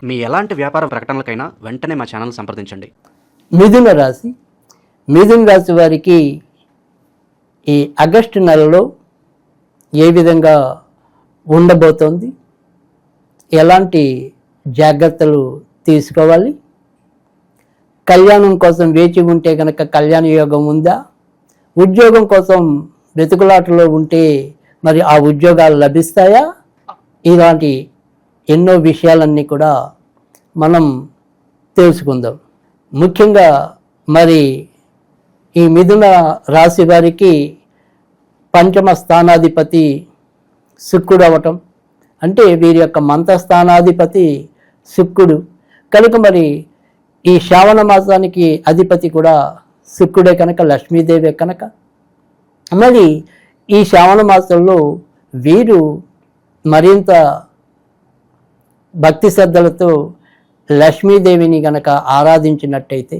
మీ ఎలాంటి వ్యాపార ప్రకటనలకైనా వెంటనే మా ఛానల్ సంప్రదించండి. మిథున రాశి. మిథున రాశి వారికి ఈ ఆగస్టు నెలలో ఏ విధంగా ఉండబోతోంది, ఎలాంటి జాగ్రత్తలు తీసుకోవాలి, కళ్యాణం కోసం వేచి ఉంటే కనుక కళ్యాణ యోగం ఉందా, ఉద్యోగం కోసం వెతుకులాటలో ఉంటే మరి ఆ ఉద్యోగాలు లభిస్తాయా, ఇలాంటి ఎన్నో విషయాలన్నీ కూడా మనం తెలుసుకుందాం. ముఖ్యంగా మరి ఈ మిథున రాశి వారికి పంచమ స్థానాధిపతి శుక్రుడు అవటం, అంటే వీరి యొక్క మంత్రస్థానాధిపతి శుక్రుడు కనుక మరి ఈ శ్రావణ మాసానికి అధిపతి కూడా శుక్రుడే కనుక, లక్ష్మీదేవే కనుక మరి ఈ శ్రావణ మాసంలో వీరు మరింత భక్తి శ్రద్ధలతో లక్ష్మీదేవిని గనక ఆరాధించినట్టయితే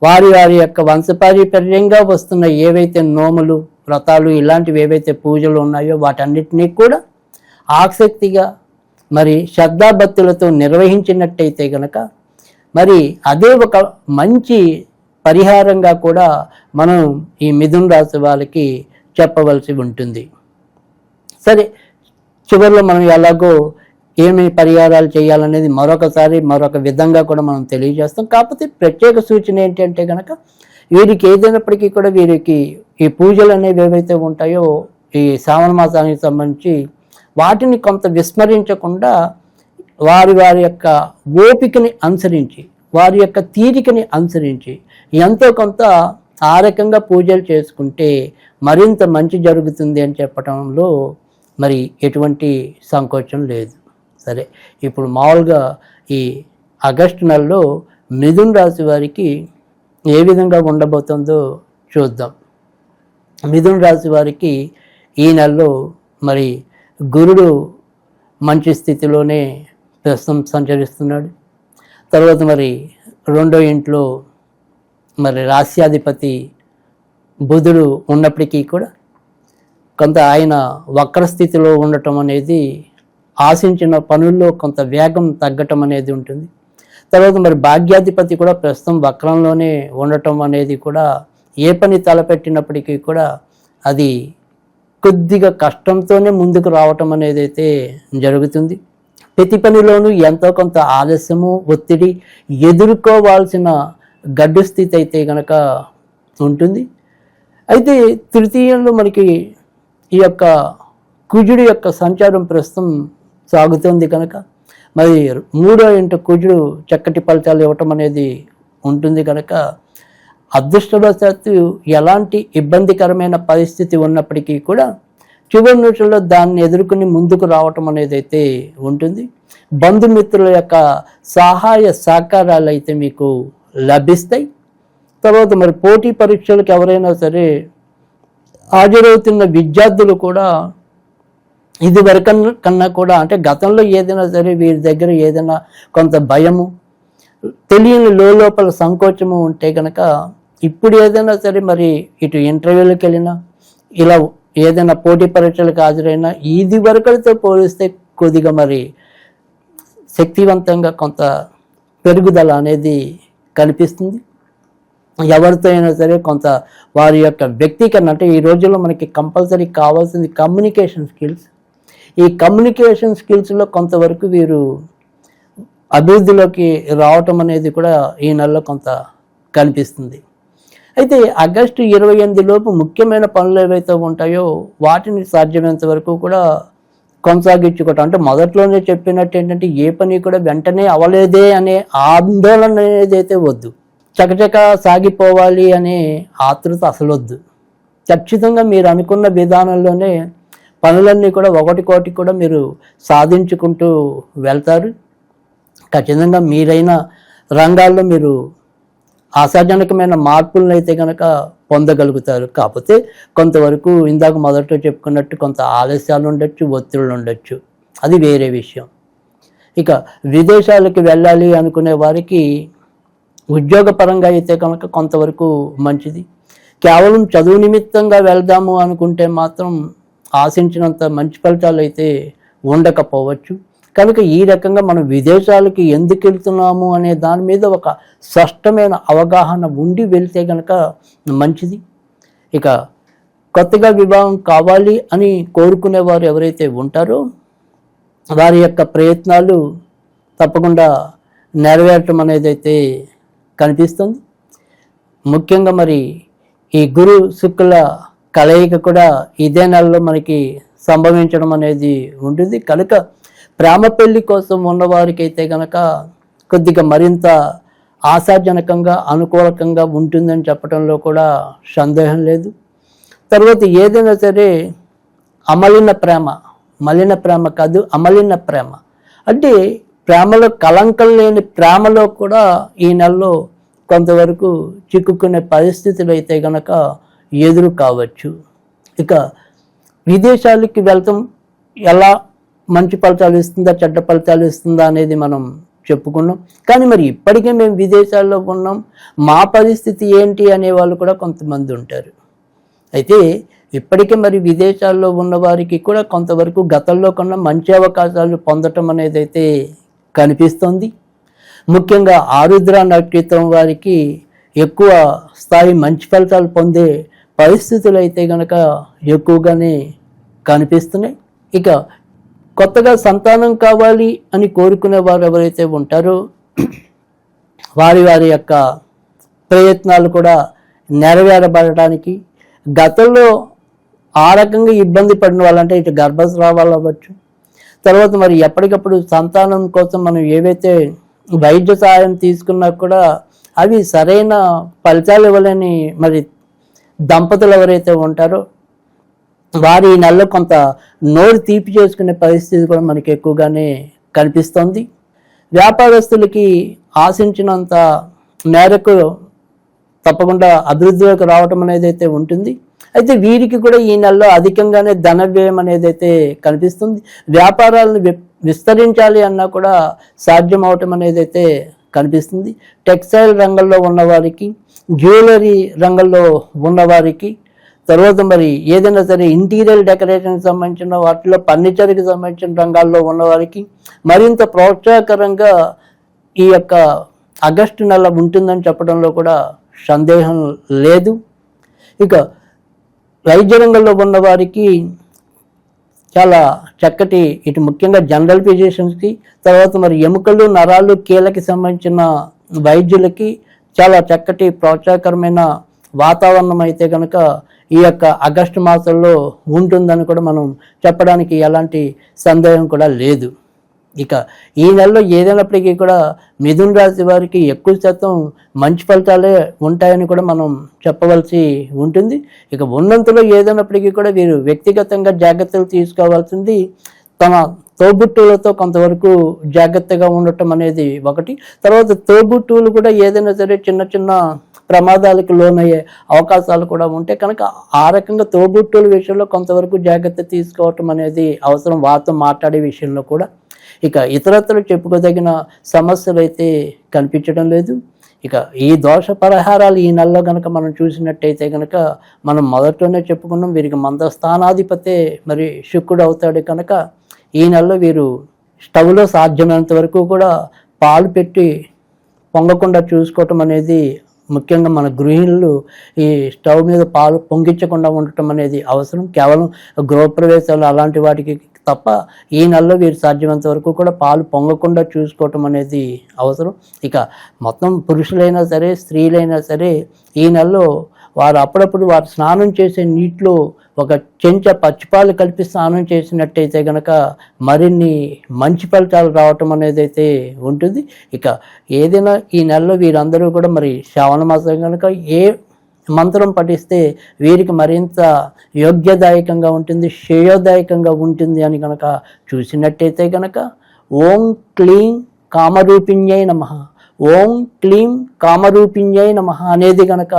వారి యొక్క వంశపారంపర్యంగా వస్తున్న ఏవైతే నోములు, వ్రతాలు ఇలాంటివి ఏవైతే పూజలు ఉన్నాయో వాటన్నిటినీ కూడా ఆసక్తిగా మరి శ్రద్ధాభక్తులతో నిర్వహించినట్టయితే గనక మరి అదే ఒక మంచి పరిహారంగా కూడా మనం ఈ మిథున రాశి వాళ్ళకి చెప్పవలసి ఉంటుంది. సరే, చివరిలో మనం ఎలాగో ఏమి పరిహారాలు చేయాలనేది మరొక విధంగా కూడా మనం తెలియజేస్తాం. కాకపోతే ప్రత్యేక సూచన ఏంటంటే కనుక వీరికి ఏదైనప్పటికీ కూడా వీరికి ఈ పూజలు అనేవి ఏవైతే ఉంటాయో ఈ శ్రావణ మాసానికి సంబంధించి వాటిని కొంత విస్మరించకుండా వారి యొక్క ఓపికని అనుసరించి, వారి యొక్క తీరికని అనుసరించి ఎంతో కొంత ఆ రకంగా పూజలు చేసుకుంటే మరింత మంచి జరుగుతుంది అని చెప్పడంలో మరి ఎటువంటి సంకోచం లేదు. సరే, ఇప్పుడు మామూలుగా ఈ ఆగస్టు నెలలో మిథున రాశి వారికి ఏ విధంగా ఉండబోతుందో చూద్దాం. మిథున రాశి వారికి ఈ నెలలో మరి గురుడు మంచి స్థితిలోనే ప్రస్తుతం సంచరిస్తున్నాడు. తర్వాత మరి రెండో ఇంట్లో మరి రాశ్యాధిపతి బుధుడు ఉన్నప్పటికీ కూడా కొంత ఆయన వక్ర స్థితిలో ఉండటం అనేది ఆశించిన పనుల్లో కొంత వేగం తగ్గటం అనేది ఉంటుంది. తర్వాత మరి భాగ్యాధిపతి కూడా ప్రస్తుతం వక్రంలోనే ఉండటం అనేది కూడా ఏ పని తలపెట్టినప్పటికీ కూడా అది కొద్దిగా కష్టంతోనే ముందుకు రావటం అనేది అయితే జరుగుతుంది. ప్రతి పనిలోనూ ఎంతో కొంత ఆలస్యము, ఒత్తిడి ఎదుర్కోవాల్సిన గడ్డు స్థితి అయితే కనుక ఉంటుంది. అయితే తృతీయంలో మనకి ఈ యొక్క కుజుడు యొక్క సంచారం ప్రస్తుతం సాగుతుంది కనుక మరి మూడో ఇంట కుజుడు చక్కటి ఫలితాలు ఇవ్వటం అనేది ఉంటుంది కనుక అదృష్టవశాత్తు ఎలాంటి ఇబ్బందికరమైన పరిస్థితి ఉన్నప్పటికీ కూడా చివరి నిమిషంలో దాన్ని ఎదుర్కొని ముందుకు రావటం అనేది అయితే ఉంటుంది. బంధుమిత్రుల యొక్క సహాయ సహకారాలు అయితే మీకు లభిస్తాయి. తర్వాత మరి పోటీ పరీక్షలకు ఎవరైనా సరే హాజరవుతున్న విద్యార్థులు కూడా ఇది వరకు కన్నా కూడా అంటే గతంలో ఏదైనా సరే వీరి దగ్గర ఏదైనా కొంత భయము, తెలియని లోపల సంకోచము ఉంటే కనుక ఇప్పుడు ఏదైనా సరే మరి ఇటు ఇంటర్వ్యూలకు వెళ్ళినా ఇలా ఏదైనా పోటీ పరీక్షలకు హాజరైనా ఇది వరకుతో పోలిస్తే కొద్దిగా మరి శక్తివంతంగా కొంత పెరుగుదల అనేది కనిపిస్తుంది. ఎవరితో అయినా సరే కొంత వారి యొక్క వ్యక్తీకరణ, అంటే ఈ రోజుల్లో మనకి కంపల్సరీ కావాల్సింది కమ్యూనికేషన్ స్కిల్స్. ఈ కమ్యూనికేషన్ స్కిల్స్లో కొంతవరకు వీరు అభివృద్ధిలోకి రావటం అనేది కూడా ఈ నెలలో కొంత కనిపిస్తుంది. అయితే ఆగస్టు 28 లోపు ముఖ్యమైన పనులు ఏవైతే ఉంటాయో వాటిని సాధ్యమైనంత వరకు కూడా కొనసాగించుకోవటం. అంటే మొదట్లోనే చెప్పినట్టు ఏంటంటే ఏ పని కూడా వెంటనే అవలేదే అనే ఆందోళన అనేది అయితే వద్దు. చకచక సాగిపోవాలి అనే ఆతృత అసలు వద్దు. ఖచ్చితంగా మీరు అనుకున్న విధానంలోనే పనులన్నీ కూడా ఒకటికోటి కూడా మీరు సాధించుకుంటూ వెళ్తారు. ఖచ్చితంగా మీరైన రంగాల్లో మీరు ఆశాజనకమైన మార్పులను అయితే కనుక పొందగలుగుతారు. కాకపోతే కొంతవరకు ఇందాక మొదట్లో చెప్పుకున్నట్టు కొంత ఆలస్యాలు ఉండొచ్చు, ఒత్తిళ్ళు ఉండొచ్చు, అది వేరే విషయం. ఇక విదేశాలకు వెళ్ళాలి అనుకునే వారికి ఉద్యోగపరంగా అయితే కనుక కొంతవరకు మంచిది. కేవలం చదువు నిమిత్తంగా వెళ్దాము అనుకుంటే మాత్రం ఆశించినంత మంచి ఫలితాలు అయితే ఉండకపోవచ్చు. కనుక ఈ రకంగా మనం విదేశాలకి ఎందుకు వెళ్తున్నాము అనే దాని మీద ఒక స్పష్టమైన అవగాహన ఉండి వెళ్తే కనుక మంచిది. ఇక కొత్తగా వివాహం కావాలి అని కోరుకునేవారు ఎవరైతే ఉంటారో వారి యొక్క ప్రయత్నాలు తప్పకుండా నెరవేరటం అనేది అయితే కనిపిస్తుంది. ముఖ్యంగా మరి ఈ గురు శుక్రుల కలయిక కూడా ఇదే నెలలో మనకి సంభవించడం అనేది ఉంటుంది. కనుక ప్రేమ పెళ్లి కోసం ఉన్నవారికి అయితే కనుక కొద్దిగా మరింత ఆశాజనకంగా అనుకూలకంగా ఉంటుందని చెప్పడంలో కూడా సందేహం లేదు. తర్వాత ఏదైనా సరే మలిన ప్రేమ కాదు, అమలిన ప్రేమ అంటే ప్రేమలో కలంకం లేని ప్రేమలో కూడా ఈ నెలలో కొంతవరకు చిక్కుకునే పరిస్థితులు అయితే కనుక ఎదురు కావచ్చు. ఇక విదేశాలకి వెళ్తాం ఎలా మంచి ఫలితాలు ఇస్తుందా చెడ్డ ఫలితాలు ఇస్తుందా అనేది మనం చెప్పుకున్నాం. కానీ మరి ఇప్పటికే మేము విదేశాల్లో ఉన్నాం, మా పరిస్థితి ఏంటి అనే వాళ్ళు కూడా కొంతమంది ఉంటారు. అయితే ఇప్పటికే మరి విదేశాల్లో ఉన్న వారికి కూడా కొంతవరకు గతంలో కన్నా మంచి అవకాశాలు పొందటం అనేది అయితే కనిపిస్తుంది. ముఖ్యంగా ఆరుద్ర నక్షత్రం వారికి ఎక్కువ స్థాయి మంచి ఫలితాలు పొందే పరిస్థితులు అయితే కనుక ఎక్కువగానే కనిపిస్తున్నాయి. ఇక కొత్తగా సంతానం కావాలి అని కోరుకునే వారు ఎవరైతే ఉంటారో వారి యొక్క ప్రయత్నాలు కూడా నెరవేరబడటానికి, గతంలో ఆ రకంగా ఇబ్బంది పడిన వాళ్ళంటే ఇటు గర్భస్రావాలు అవ్వచ్చు, తర్వాత మరి ఎప్పటికప్పుడు సంతానం కోసం మనం ఏవైతే వైద్య సహాయం తీసుకున్నా కూడా అవి సరైన ఫలితాలు ఇవ్వలేని మరి దంపతులు ఎవరైతే ఉంటారో వారి ఈ నెలలో కొంత నోరు తీపి చేసుకునే పరిస్థితి కూడా మనకి ఎక్కువగానే కనిపిస్తుంది. వ్యాపారస్తులకి ఆశించినంత మేరకు తప్పకుండా అభివృద్ధిలోకి రావటం అనేది అయితే ఉంటుంది. అయితే వీరికి కూడా ఈ నెలలో అధికంగానే ధన వ్యయం అనేది అయితే కనిపిస్తుంది. వ్యాపారాలను విస్తరించాలి అన్నా కూడా సాధ్యం అవటం అనేది అయితే కనిపిస్తుంది. టెక్స్టైల్ రంగంలో ఉన్నవారికి, జ్యువెలరీ రంగంలో ఉన్నవారికి, తర్వాత మరి ఏదైనా సరే ఇంటీరియర్ డెకరేషన్కి సంబంధించిన వాటిలో ఫర్నిచర్కి సంబంధించిన రంగాల్లో ఉన్నవారికి మరింత ప్రోత్సాహకరంగా ఈ యొక్క ఆగస్టు నెల ఉంటుందని చెప్పడంలో కూడా సందేహం లేదు. ఇక వైద్య రంగంలో ఉన్నవారికి చాలా చక్కటి ఇటు ముఖ్యంగా జనరల్ ఫిజిషియన్స్కి, తర్వాత మరి ఎముకలు నరాలు కీళ్ళకి సంబంధించిన వైద్యులకి చాలా చక్కటి ప్రోత్సాహకరమైన వాతావరణం అయితే కనుక ఈ యొక్క ఆగస్టు మాసంలో ఉంటుందని కూడా మనం చెప్పడానికి ఎలాంటి సందేహం కూడా లేదు. ఇక ఈ నెలలో ఏదైనప్పటికీ కూడా మిథున రాశి వారికి ఎక్కువ శాతం మంచి ఫలితాలే ఉంటాయని కూడా మనం చెప్పవలసి ఉంటుంది. ఇక ఉన్నంతలో ఏదైనప్పటికీ కూడా వీరు వ్యక్తిగతంగా జాగ్రత్తలు తీసుకోవాల్సింది తమ తోబుట్టువులతో కొంతవరకు జాగ్రత్తగా ఉండటం అనేది ఒకటి. తర్వాత తోబుట్టువులు కూడా ఏదైనా సరే చిన్న చిన్న ప్రమాదాలకు లోనయ్యే అవకాశాలు కూడా ఉంటాయి. కనుక ఆ రకంగా తోబుట్టువుల విషయంలో కొంతవరకు జాగ్రత్త తీసుకోవటం అనేది అవసరం, వారితో మాట్లాడే విషయంలో కూడా. ఇక ఇతరత్ర చెప్పుకోదగిన సమస్యలు అయితే కనిపించడం లేదు. ఇక ఈ దోష పరిహారాలు ఈ నెలలో కనుక మనం చూసినట్టయితే కనుక మనం మొదట్లోనే చెప్పుకున్నాం, వీరికి మందస్థానాధిపతే మరి శుక్రుడు అవుతాడు. కనుక ఈ నెలలో వీరు స్టవ్లో సాధ్యమైనంత వరకు కూడా పాలు పెట్టి పొంగకుండా చూసుకోవటం అనేది, ముఖ్యంగా మన గృహిణులు ఈ స్టవ్ మీద పాలు పొంగించకుండా ఉండటం అనేది అవసరం. కేవలం గృహప్రవేశాలు అలాంటి వాటికి తప్ప ఈ నెలలో వీరు సాధ్యమైనంత వరకు కూడా పాలు పొంగకుండా చూసుకోవటం అనేది అవసరం. ఇక మొత్తం పురుషులైనా సరే స్త్రీలైనా సరే ఈ నెలలో వారు అప్పుడప్పుడు వారు స్నానం చేసే నీటిలో ఒక చెంచా పచ్చిపాలు కలిపి స్నానం చేసినట్టయితే కనుక మరిన్ని మంచి ఫలితాలు రావటం అనేది అయితే ఉంటుంది. ఇక ఏదైనా ఈ నెలలో వీరందరూ కూడా మరి శ్రావణ మాసం కనుక ఏ మంత్రం పఠిస్తే వీరికి మరింత యోగ్యదాయకంగా ఉంటుంది, శ్రేయోదాయకంగా ఉంటుంది అని కనుక చూసినట్టయితే కనుక ఓం క్లీం కామరూపిణ్యై నమః, ఓం క్లీం కామరూపిణ్యై నమః అనేది కనుక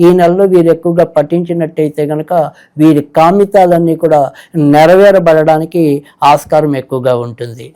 ఈ నెలలో వీరు ఎక్కువగా పఠించినట్టయితే కనుక వీరి కామితాలన్నీ కూడా నెరవేరబడడానికి ఆస్కారం ఎక్కువగా ఉంటుంది.